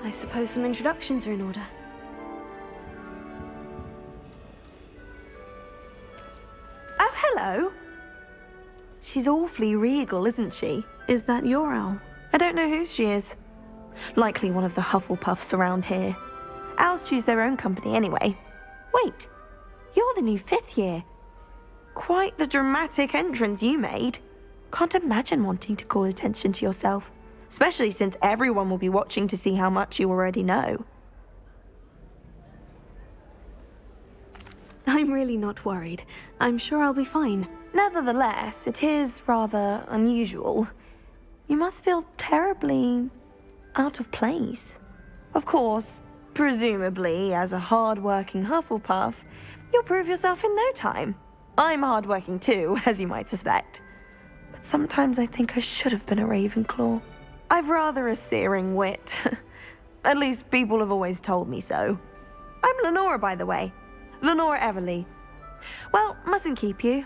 I suppose some introductions are in order. Oh, hello. She's awfully regal, isn't she? Is that your owl? I don't know who she is. Likely one of the Hufflepuffs around here. Owls choose their own company anyway. Wait, you're the new 5th year. Quite the dramatic entrance you made. Can't imagine wanting to call attention to yourself, especially since everyone will be watching to see how much you already know. I'm really not worried. I'm sure I'll be fine. Nevertheless, it is rather unusual. You must feel terribly out of place. Of course, presumably, as a hard-working Hufflepuff, you'll prove yourself in no time. I'm hard-working too, as you might suspect. But sometimes I think I should have been a Ravenclaw. I've rather a searing wit. At least people have always told me so. I'm Lenora, by the way. Lenora Everly. Well, mustn't keep you.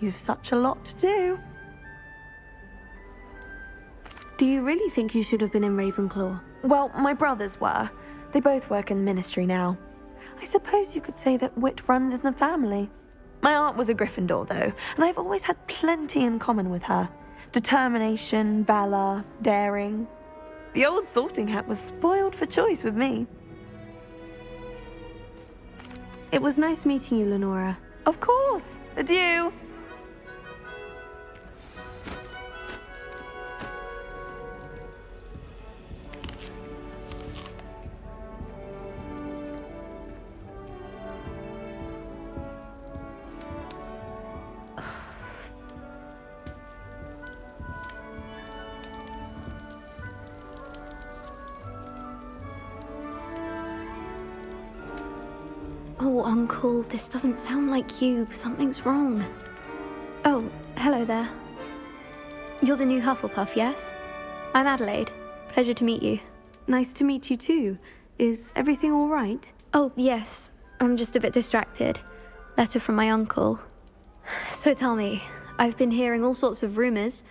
You've such a lot to do. Do you really think you should have been in Ravenclaw? Well, my brothers were. They both work in the ministry now. I suppose you could say that wit runs in the family. My aunt was a Gryffindor, though, and I've always had plenty in common with her. Determination, valor, daring. The old sorting hat was spoiled for choice with me. It was nice meeting you, Lenora. Of course. Adieu. Oh, Uncle, this doesn't sound like you. Something's wrong. Oh, hello there. You're the new Hufflepuff, yes? I'm Adelaide. Pleasure to meet you. Nice to meet you too. Is everything all right? Oh, yes. I'm just a bit distracted. Letter from my uncle. So tell me, I've been hearing all sorts of rumors.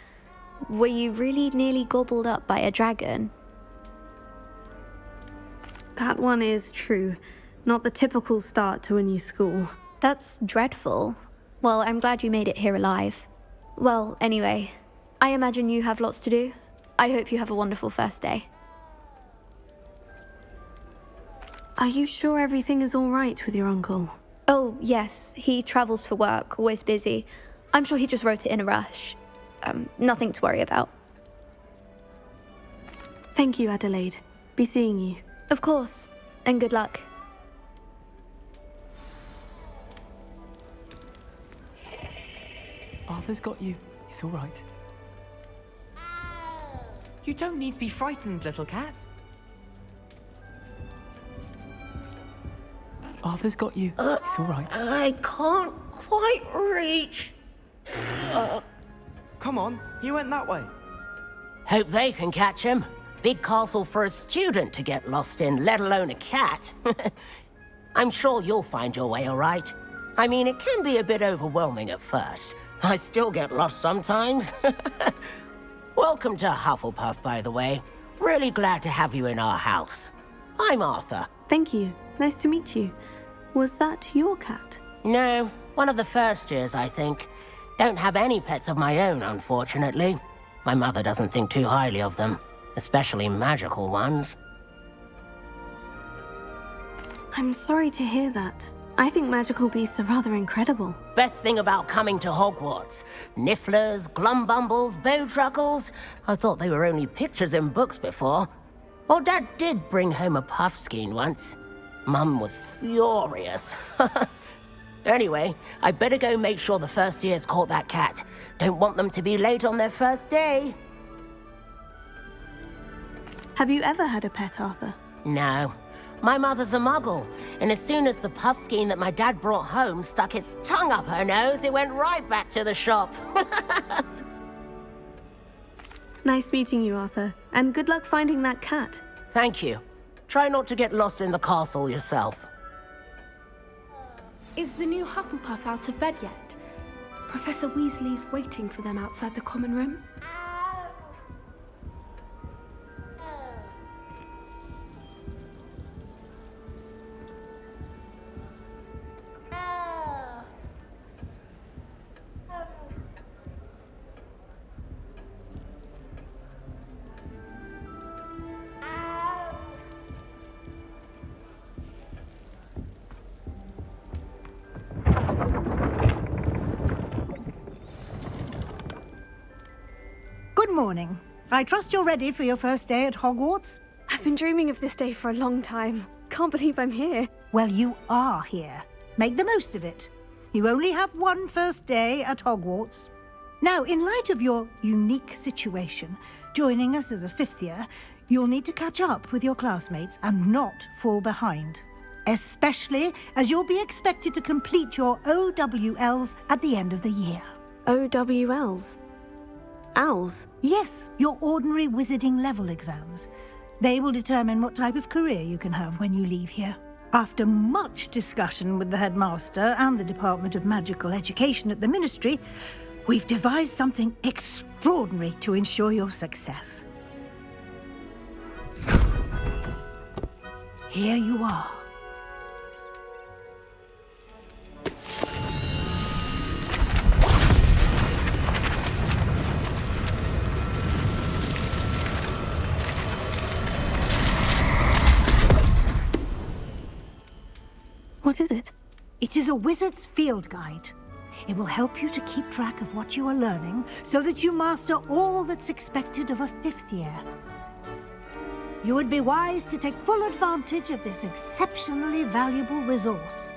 Were you really nearly gobbled up by a dragon? That one is true. Not the typical start to a new school. That's dreadful. Well, I'm glad you made it here alive. Well, anyway, I imagine you have lots to do. I hope you have a wonderful first day. Are you sure everything is all right with your uncle? Oh, yes. He travels for work, always busy. I'm sure he just wrote it in a rush. Nothing to worry about. Thank you, Adelaide. Be seeing you. Of course. And good luck. Arthur's got you. It's all right. You don't need to be frightened, little cat. Arthur's got you. It's all right. I can't quite reach. Come on, you went that way. Hope they can catch him. Big castle for a student to get lost in, let alone a cat. I'm sure you'll find your way all right. I mean, it can be a bit overwhelming at first. I still get lost sometimes. Welcome to Hufflepuff, by the way. Really glad to have you in our house. I'm Arthur. Thank you. Nice to meet you. Was that your cat? No, one of the first years, I think. Don't have any pets of my own, unfortunately. My mother doesn't think too highly of them, especially magical ones. I'm sorry to hear that. I think magical beasts are rather incredible. Best thing about coming to Hogwarts. Nifflers, glumbumbles, bowtruckles. I thought they were only pictures in books before. Well, Dad did bring home a puffskein once. Mum was furious. Anyway, I better go make sure the first years caught that cat. Don't want them to be late on their first day. Have you ever had a pet, Arthur? No. My mother's a muggle, and as soon as the puffskein that my dad brought home stuck its tongue up her nose, it went right back to the shop. Nice meeting you, Arthur, and good luck finding that cat. Thank you. Try not to get lost in the castle yourself. Is the new Hufflepuff out of bed yet? Professor Weasley's waiting for them outside the common room. Good morning. I trust you're ready for your first day at Hogwarts? I've been dreaming of this day for a long time. Can't believe I'm here. Well, you are here. Make the most of it. You only have one first day at Hogwarts. Now, in light of your unique situation, joining us as a fifth year, you'll need to catch up with your classmates and not fall behind. Especially as you'll be expected to complete your OWLs at the end of the year. OWLs? Owls? Yes, your ordinary wizarding level exams. They will determine what type of career you can have when you leave here. After much discussion with the headmaster and the Department of Magical Education at the Ministry, we've devised something extraordinary to ensure your success. Here you are. What is it? It is a wizard's field guide. It will help you to keep track of what you are learning so that you master all that's expected of a fifth year. You would be wise to take full advantage of this exceptionally valuable resource.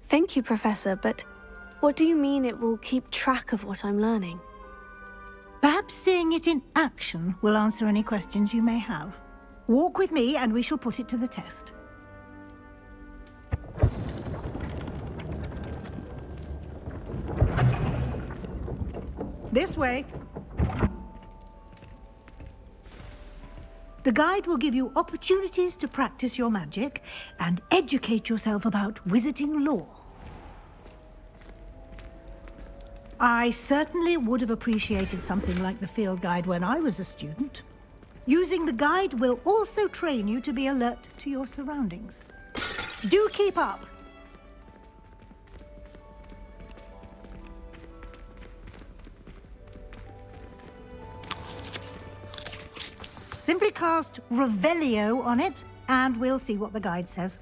Thank you, Professor, but what do you mean it will keep track of what I'm learning? Perhaps seeing it in action will answer any questions you may have. Walk with me and we shall put it to the test. This way. The guide will give you opportunities to practice your magic and educate yourself about wizarding lore. I certainly would have appreciated something like the field guide when I was a student. Using the guide will also train you to be alert to your surroundings. Do keep up! Simply cast Revelio on it, and we'll see what the guide says.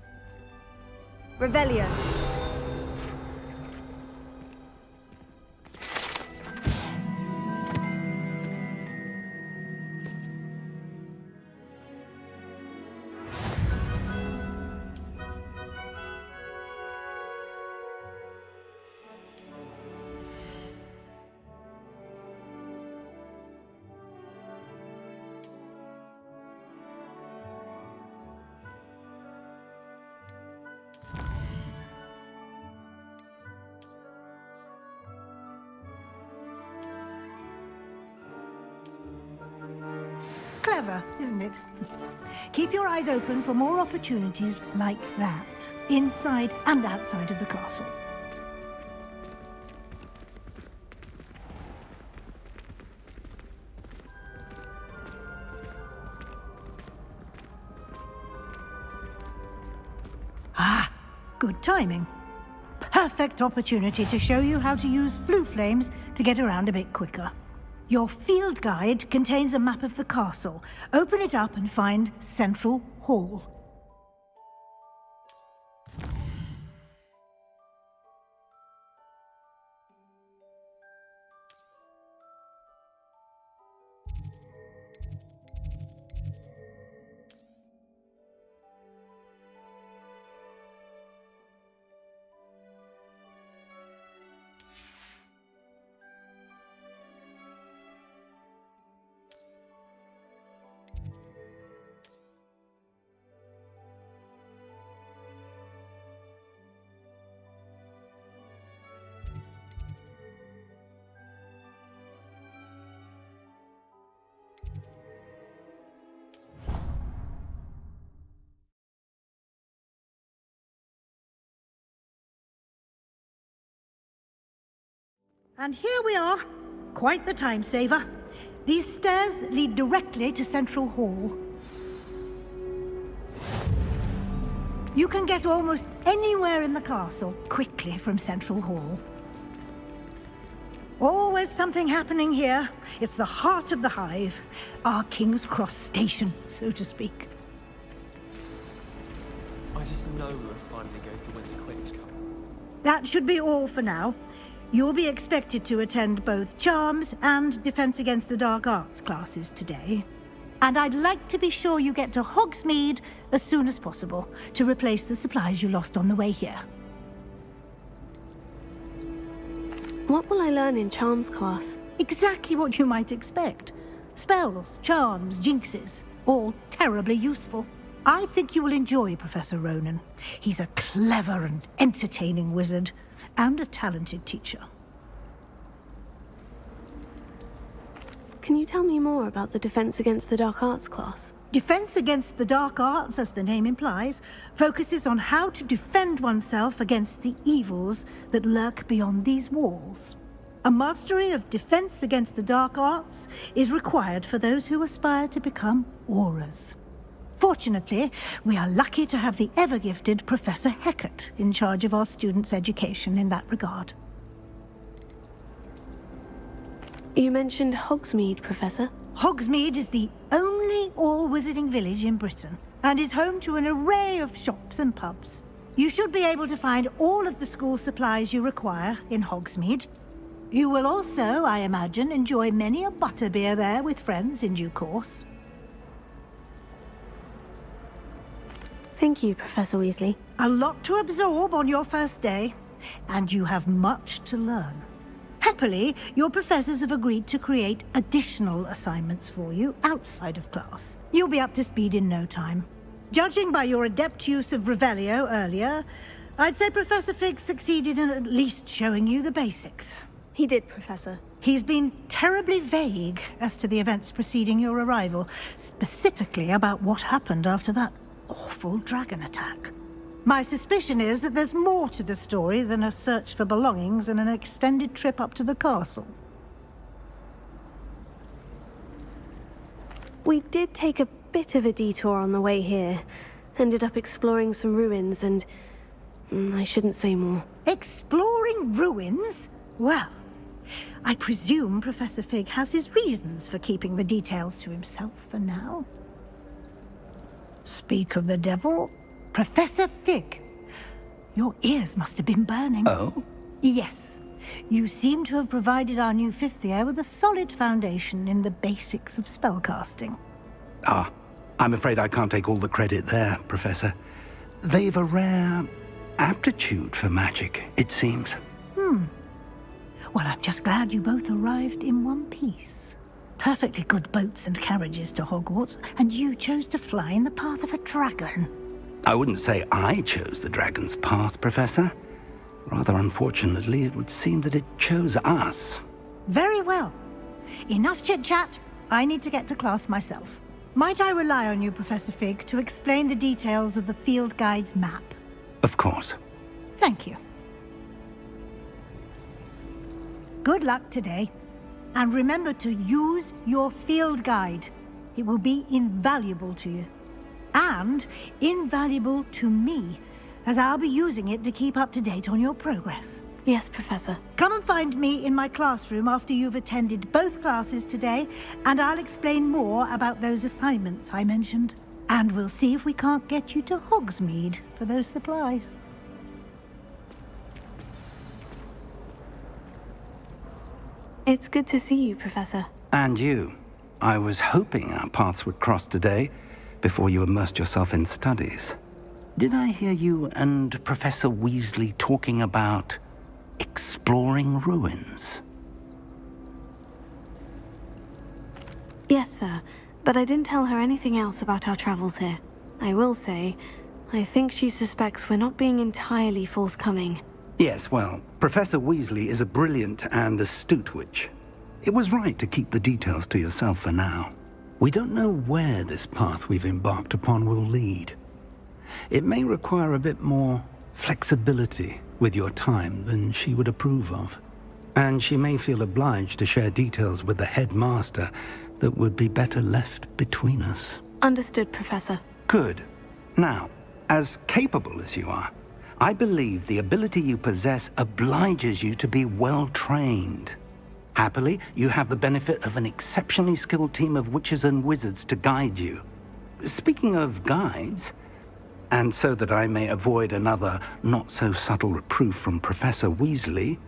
Revelio. Clever, isn't it? Keep your eyes open for more opportunities like that, inside and outside of the castle. Ah, good timing. Perfect opportunity to show you how to use flue flames to get around a bit quicker. Your field guide contains a map of the castle. Open it up and find Central Hall. And here we are. Quite the time saver. These stairs lead directly to Central Hall. You can get almost anywhere in the castle quickly from Central Hall. Always something happening here. It's the heart of the hive. Our King's Cross station, so to speak. I just know we're finally going to win the Quidditch Cup. That should be all for now. You'll be expected to attend both Charms and Defense Against the Dark Arts classes today. And I'd like to be sure you get to Hogsmeade as soon as possible to replace the supplies you lost on the way here. What will I learn in Charms class? Exactly what you might expect. Spells, charms, jinxes, all terribly useful. I think you will enjoy Professor Ronan. He's a clever and entertaining wizard, and a talented teacher. Can you tell me more about the Defense Against the Dark Arts class? Defense Against the Dark Arts, as the name implies, focuses on how to defend oneself against the evils that lurk beyond these walls. A mastery of Defense Against the Dark Arts is required for those who aspire to become Auras. Fortunately, we are lucky to have the ever-gifted Professor Hecat in charge of our students' education in that regard. You mentioned Hogsmeade, Professor. Hogsmeade is the only all-wizarding village in Britain, and is home to an array of shops and pubs. You should be able to find all of the school supplies you require in Hogsmeade. You will also, I imagine, enjoy many a butterbeer there with friends in due course. Thank you, Professor Weasley. A lot to absorb on your first day, and you have much to learn. Happily, your professors have agreed to create additional assignments for you outside of class. You'll be up to speed in no time. Judging by your adept use of Revelio earlier, I'd say Professor Fig succeeded in at least showing you the basics. He did, Professor. He's been terribly vague as to the events preceding your arrival, specifically about what happened after that awful dragon attack. My suspicion is that there's more to the story than a search for belongings and an extended trip up to the castle. We did take a bit of a detour on the way here. Ended up exploring some ruins and... I shouldn't say more. Exploring ruins? Well, I presume Professor Fig has his reasons for keeping the details to himself for now. Speak of the devil, Professor Fig. Your ears must have been burning. Oh? Yes. You seem to have provided our new fifth year with a solid foundation in the basics of spellcasting. Ah, I'm afraid I can't take all the credit there, Professor. They've a rare aptitude for magic, it seems. Well, I'm just glad you both arrived in one piece. Perfectly good boats and carriages to Hogwarts, and you chose to fly in the path of a dragon. I wouldn't say I chose the dragon's path, Professor. Rather unfortunately, it would seem that it chose us. Very well. Enough chit-chat. I need to get to class myself. Might I rely on you, Professor Fig, to explain the details of the field guide's map? Of course. Thank you. Good luck today. And remember to use your field guide. It will be invaluable to you. And invaluable to me, as I'll be using it to keep up to date on your progress. Yes, Professor. Come and find me in my classroom after you've attended both classes today, and I'll explain more about those assignments I mentioned. And we'll see if we can't get you to Hogsmeade for those supplies. It's good to see you, Professor. And you. I was hoping our paths would cross today, before you immersed yourself in studies. Did I hear you and Professor Weasley talking about exploring ruins? Yes, sir. But I didn't tell her anything else about our travels here. I will say, I think she suspects we're not being entirely forthcoming. Yes, well, Professor Weasley is a brilliant and astute witch. It was right to keep the details to yourself for now. We don't know where this path we've embarked upon will lead. It may require a bit more flexibility with your time than she would approve of. And she may feel obliged to share details with the headmaster that would be better left between us. Understood, Professor. Good. Now, as capable as you are, I believe the ability you possess obliges you to be well-trained. Happily, you have the benefit of an exceptionally skilled team of witches and wizards to guide you. Speaking of guides, And so that I may avoid another not-so-subtle reproof from Professor Weasley,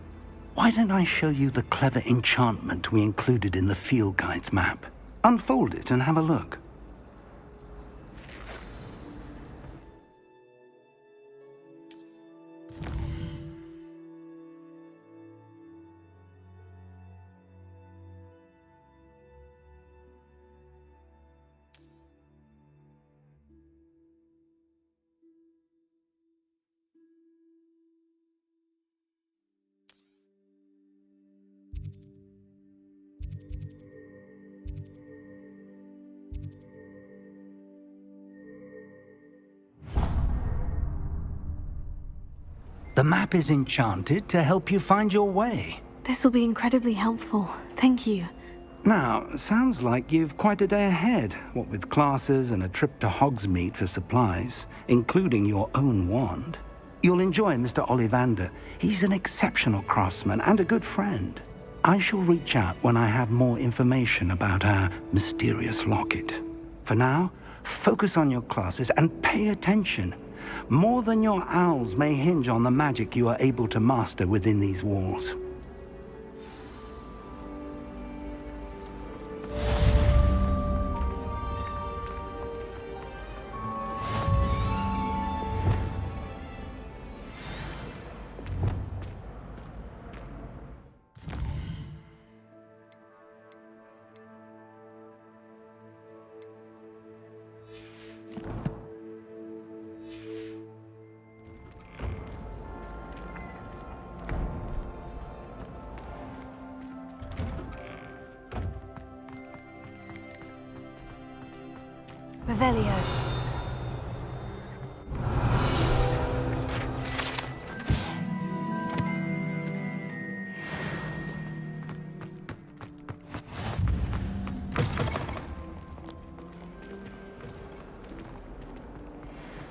why don't I show you the clever enchantment we included in the field guide's map? Unfold it and have a look. The map is enchanted to help you find your way. This will be incredibly helpful. Thank you. Now, sounds like you've quite a day ahead, what with classes and a trip to Hogsmeade for supplies, including your own wand. You'll enjoy Mr. Ollivander. He's an exceptional craftsman and a good friend. I shall reach out when I have more information about our mysterious locket. For now, focus on your classes and pay attention. More than your owls may hinge on the magic you are able to master within these walls. Revelio.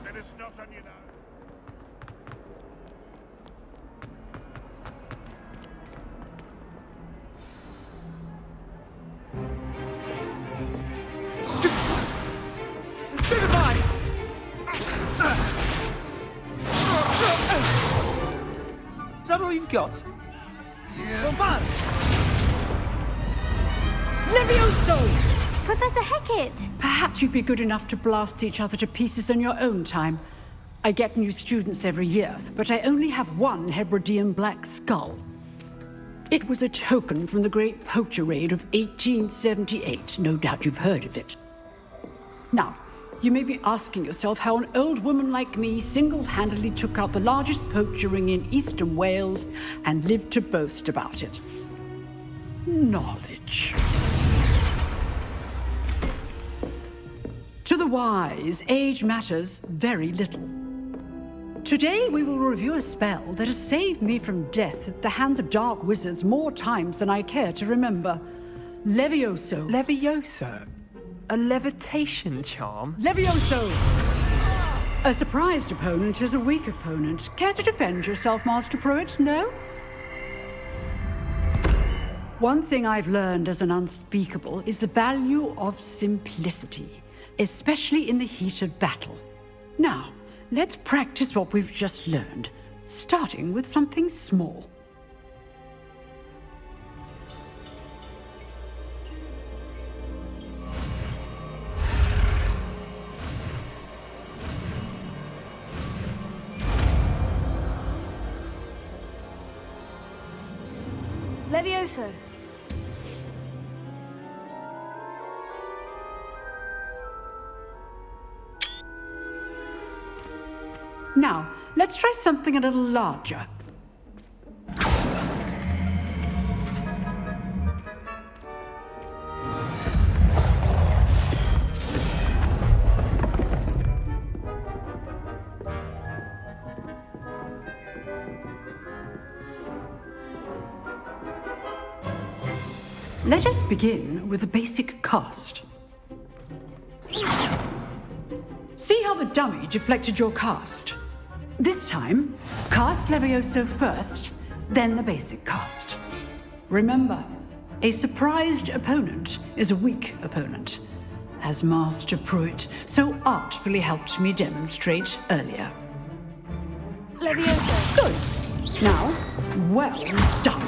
Let us not on you now. Is that all you've got? Yeah. Levioso! Professor Hecat! Perhaps you'd be good enough to blast each other to pieces in your own time. I get new students every year, but I only have one Hebridean black skull. It was a token from the Great Poacher Raid of 1878. No doubt you've heard of it. Now, you may be asking yourself how an old woman like me single-handedly took out the largest poacher ring in eastern Wales and lived to boast about it. Knowledge. To the wise, age matters very little. Today we will review a spell that has saved me from death at the hands of dark wizards more times than I care to remember. Levioso. Levioso? A levitation charm? Levioso! A surprised opponent is a weak opponent. Care to defend yourself, Master Pruitt? No? One thing I've learned as an unspeakable is the value of simplicity, especially in the heat of battle. Now, let's practice what we've just learned, starting with something small. Levioso. Now, let's try something a little larger. Let us begin with the basic cast. See how the dummy deflected your cast? This time, cast Levioso first, then the basic cast. Remember, a surprised opponent is a weak opponent, as Master Pruitt so artfully helped me demonstrate earlier. Levioso. Good. Now, well done.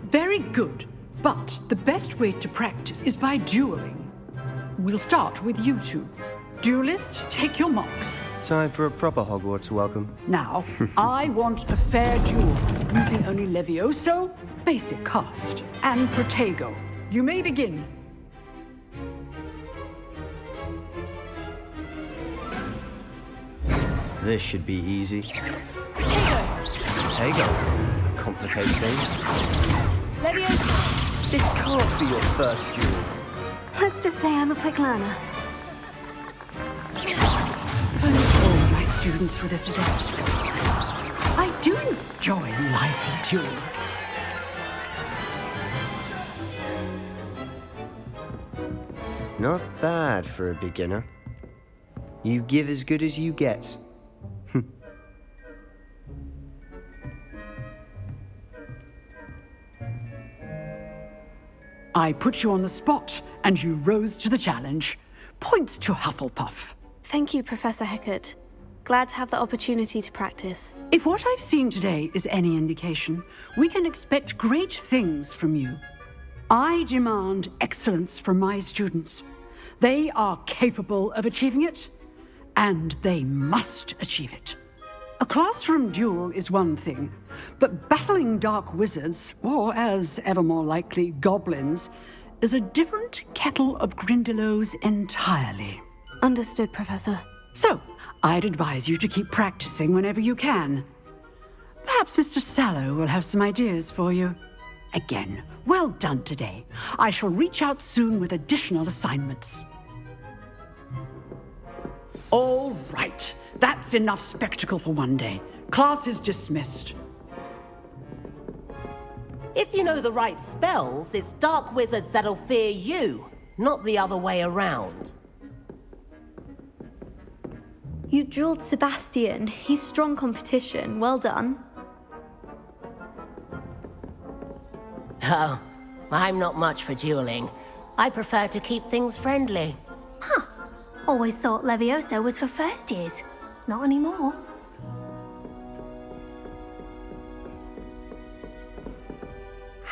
Very good. But the best way to practice is by dueling. We'll start with you two. Duelists, take your marks. Time for a proper Hogwarts welcome. Now, I want a fair duel, using only Levioso, basic cast, and Protego. You may begin. This should be easy. Protego. Protego. Complicates things. Levioso. This can't be your first duel. Let's just say I'm a quick learner. All my students with this event. I do enjoy lively duel. Not bad for a beginner. You give as good as you get. I put you on the spot, and you rose to the challenge. Points to Hufflepuff. Thank you, Professor Hecat. Glad to have the opportunity to practice. If what I've seen today is any indication, we can expect great things from you. I demand excellence from my students. They are capable of achieving it, and they must achieve it. A classroom duel is one thing, but battling dark wizards, or as ever more likely, goblins, is a different kettle of Grindylows entirely. Understood, Professor. So, I'd advise you to keep practicing whenever you can. Perhaps Mr. Sallow will have some ideas for you. Again, well done today. I shall reach out soon with additional assignments. All right. That's enough spectacle for one day. Class is dismissed. If you know the right spells, it's dark wizards that'll fear you, not the other way around. You dueled Sebastian. He's strong competition. Well done. Oh, I'm not much for dueling. I prefer to keep things friendly. Huh. Always thought Levioso was for first years. Not anymore.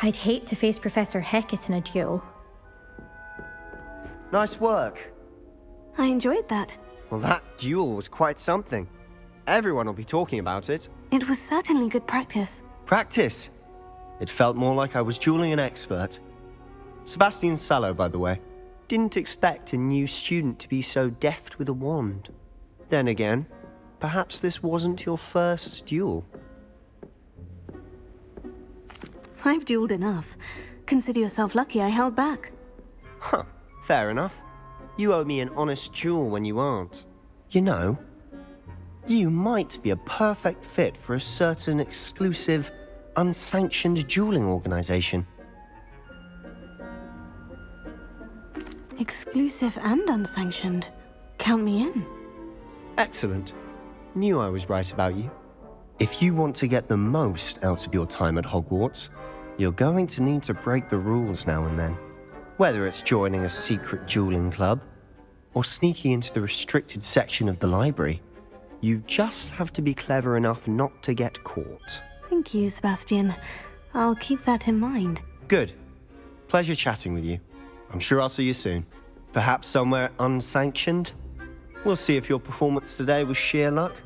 I'd hate to face Professor Hecat in a duel. Nice work. I enjoyed that. Well, that duel was quite something. Everyone will be talking about it. It was certainly good practice. Practice? It felt more like I was dueling an expert. Sebastian Sallow, by the way. Didn't expect a new student to be so deft with a wand. Then again, perhaps this wasn't your first duel. I've dueled enough. Consider yourself lucky I held back. Huh, fair enough. You owe me an honest duel when you aren't. You know, you might be a perfect fit for a certain exclusive, unsanctioned dueling organization. Exclusive and unsanctioned. Count me in. Excellent. Knew I was right about you. If you want to get the most out of your time at Hogwarts, you're going to need to break the rules now and then. Whether it's joining a secret dueling club, or sneaking into the restricted section of the library, you just have to be clever enough not to get caught. Thank you, Sebastian. I'll keep that in mind. Good. Pleasure chatting with you. I'm sure I'll see you soon. Perhaps somewhere unsanctioned? We'll see if your performance today was sheer luck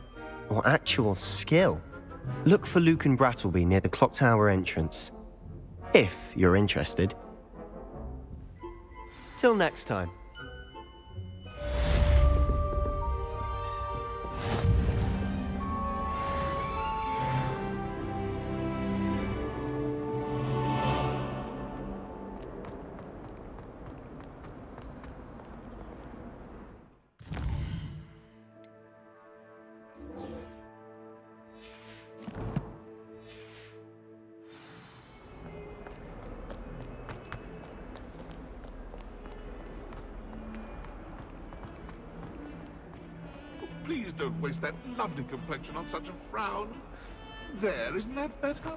or actual skill. Look for Luke and Brattleby near the clock tower entrance, if you're interested. Till next time. Please don't waste that lovely complexion on such a frown. There, isn't that better?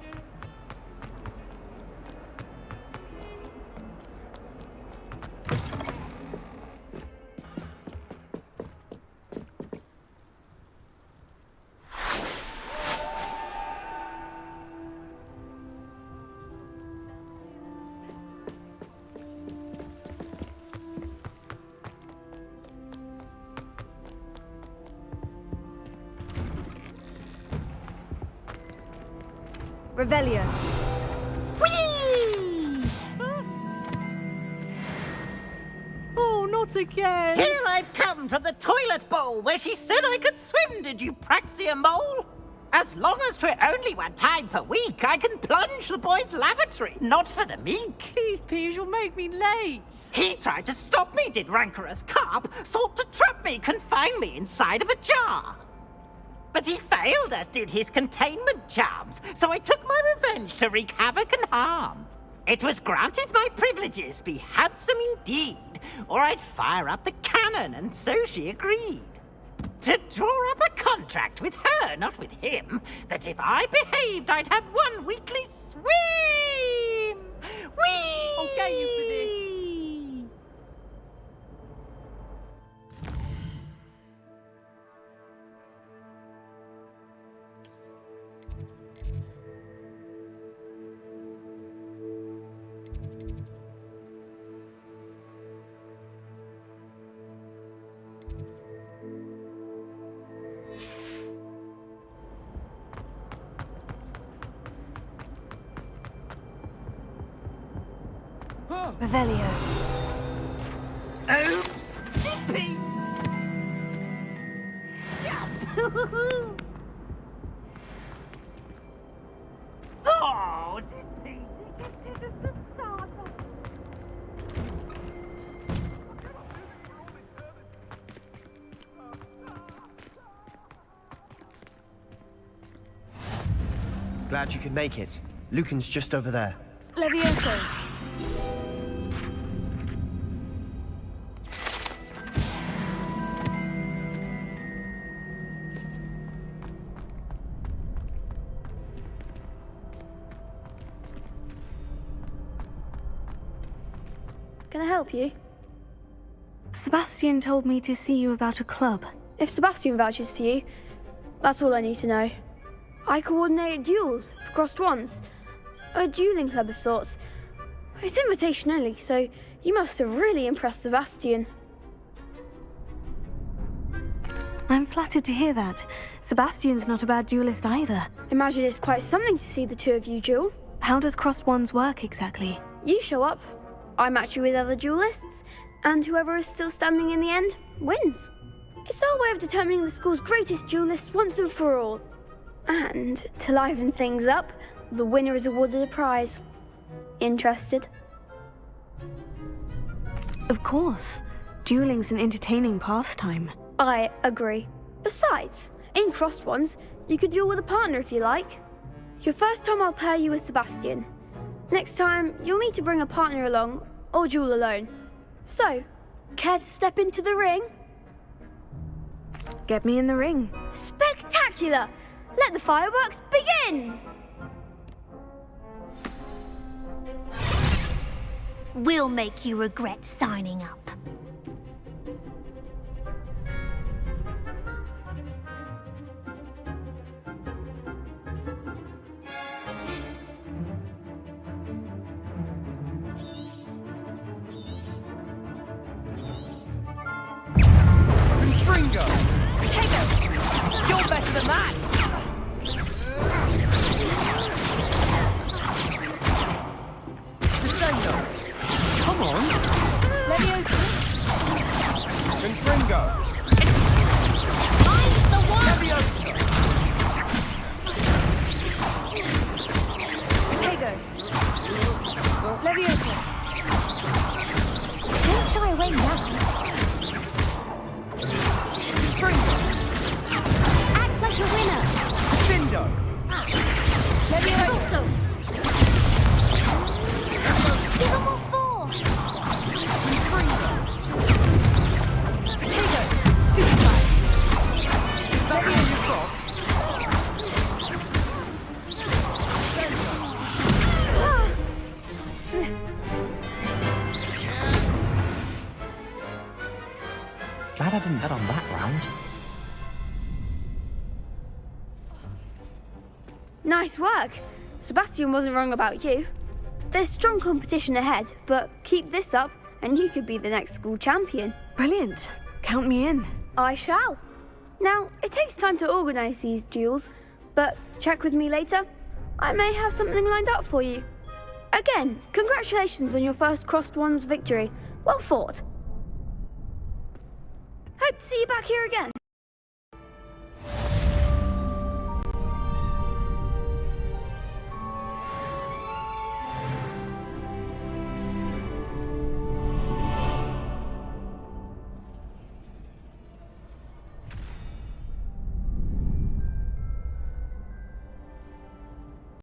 Revelio. Oh, not again! Here I've come from the toilet bowl where she said I could swim, did you praxia mole? As long as 'twere only one time per week, I can plunge the boy's lavatory, not for the meek. These peas will make me late. He tried to stop me, did rancorous carp, sought to trap me, confine me inside of a jar. But he failed, as did his containment charms, so I took my revenge to wreak havoc and harm. It was granted my privileges be handsome indeed, or I'd fire up the cannon, and so she agreed. To draw up a contract with her, not with him, that if I behaved, I'd have one weekly swim! Whee! I'll get you for this. Revelio. Oops! Zippy! Oh, Zippy! Glad you could make it. Lucan's just over there. Levioso. Can I help you? Sebastian told me to see you about a club. If Sebastian vouches for you, that's all I need to know. I coordinate duels for crossed wands. A dueling club of sorts. It's invitation only, so you must have really impressed Sebastian. I'm flattered to hear that. Sebastian's not a bad duelist either. Imagine it's quite something to see the two of you duel. How does crossed wands work exactly? You show up, I match you with other duelists, and whoever is still standing in the end wins. It's our way of determining the school's greatest duelist once and for all. And to liven things up, the winner is awarded a prize. Interested? Of course. Dueling's an entertaining pastime. I agree. Besides, in crossed ones, you could duel with a partner if you like. Your first time I'll pair you with Sebastian. Next time, you'll need to bring a partner along, or duel alone. So, care to step into the ring? Get me in the ring. Spectacular! Let the fireworks begin! We'll make you regret signing up. Ringo! You're better than that! Crescendo! Come on! Levioso. Confringo! I'm the one! Levioso! Protego. Levioso. Don't shy away now. Act like a winner. Cindo! Levioso. Give them all four. Protego. Stupefy. Is that all you've got? Glad I didn't bet on that round. Nice work. Sebastian wasn't wrong about you. There's strong competition ahead, but keep this up and you could be the next school champion. Brilliant. Count me in. I shall. Now, it takes time to organise these duels, but check with me later. I may have something lined up for you. Again, congratulations on your first Crossed Wands victory. Well fought. Hope to see you back here again.